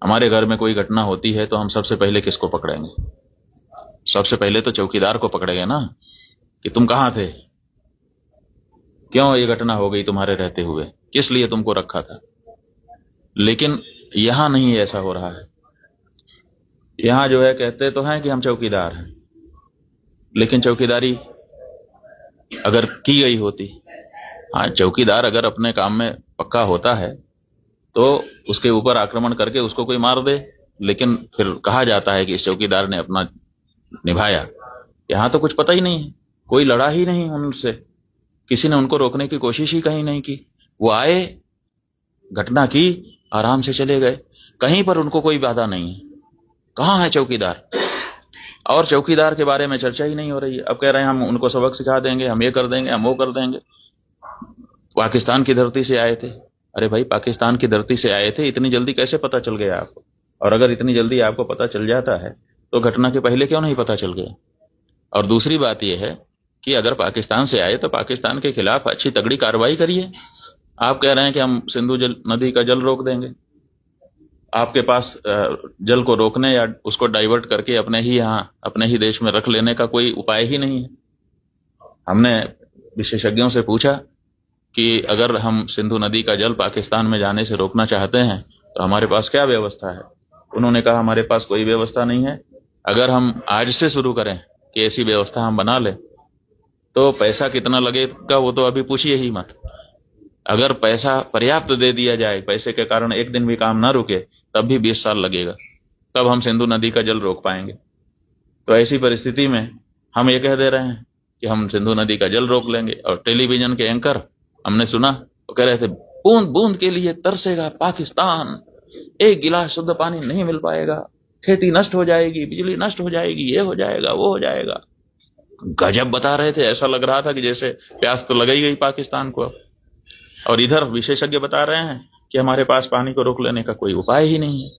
हमारे घर में कोई घटना होती है तो हम सबसे पहले किसको पकड़ेंगे? सबसे पहले तो चौकीदार को पकड़ेंगे ना, कि तुम कहां थे, क्यों ये घटना हो गई तुम्हारे रहते हुए, किस लिए तुमको रखा था। लेकिन यहां नहीं ऐसा हो रहा है। यहां जो है कहते तो हैं कि हम चौकीदार हैं, लेकिन चौकीदारी अगर की गई होती, हाँ चौकीदार अगर अपने काम में पक्का होता है तो उसके ऊपर आक्रमण करके उसको कोई मार दे, लेकिन फिर कहा जाता है कि इस चौकीदार ने अपना निभाया। यहां तो कुछ पता ही नहीं है, कोई लड़ा ही नहीं उनसे, किसी ने उनको रोकने की कोशिश ही कहीं नहीं की। वो आए, घटना की, आराम से चले गए, कहीं पर उनको कोई बाधा नहीं है। कहां है चौकीदार? और चौकीदार के बारे में चर्चा ही नहीं हो रही है। अब कह रहे हैं हम उनको सबक सिखा देंगे, हम ये कर देंगे, हम वो कर देंगे। पाकिस्तान की धरती से आए थे। अरे भाई, पाकिस्तान की धरती से आए थे, इतनी जल्दी कैसे पता चल गया आपको? और अगर इतनी जल्दी आपको पता चल जाता है तो घटना के पहले क्यों नहीं पता चल गया? और दूसरी बात यह है कि अगर पाकिस्तान से आए तो पाकिस्तान के खिलाफ अच्छी तगड़ी कार्रवाई करिए। आप कह रहे हैं कि हम सिंधु नदी का जल रोक देंगे। आपके पास जल को रोकने या उसको डाइवर्ट करके अपने ही यहाँ अपने ही देश में रख लेने का कोई उपाय ही नहीं है। हमने विशेषज्ञों से पूछा कि अगर हम सिंधु नदी का जल पाकिस्तान में जाने से रोकना चाहते हैं तो हमारे पास क्या व्यवस्था है। उन्होंने कहा हमारे पास कोई व्यवस्था नहीं है। अगर हम आज से शुरू करें कि ऐसी व्यवस्था हम बना लें तो पैसा कितना लगेगा वो तो अभी पूछिए ही मत। अगर पैसा पर्याप्त दे दिया जाए, पैसे के कारण एक दिन भी काम ना रुके, तब भी 20 साल लगेगा, तब हम सिंधु नदी का जल रोक पाएंगे। तो ऐसी परिस्थिति में हम ये कह दे रहे हैं कि हम सिंधु नदी का जल रोक लेंगे। और टेलीविजन के एंकर हमने सुना, वो कह रहे थे बूंद बूंद के लिए तरसेगा पाकिस्तान, एक गिलास शुद्ध पानी नहीं मिल पाएगा, खेती नष्ट हो जाएगी, बिजली नष्ट हो जाएगी, ये हो जाएगा, वो हो जाएगा। गजब बता रहे थे, ऐसा लग रहा था कि जैसे प्यास तो लग ही गई पाकिस्तान को। और इधर विशेषज्ञ बता रहे हैं कि हमारे पास पानी को रोक लेने का कोई उपाय ही नहीं है।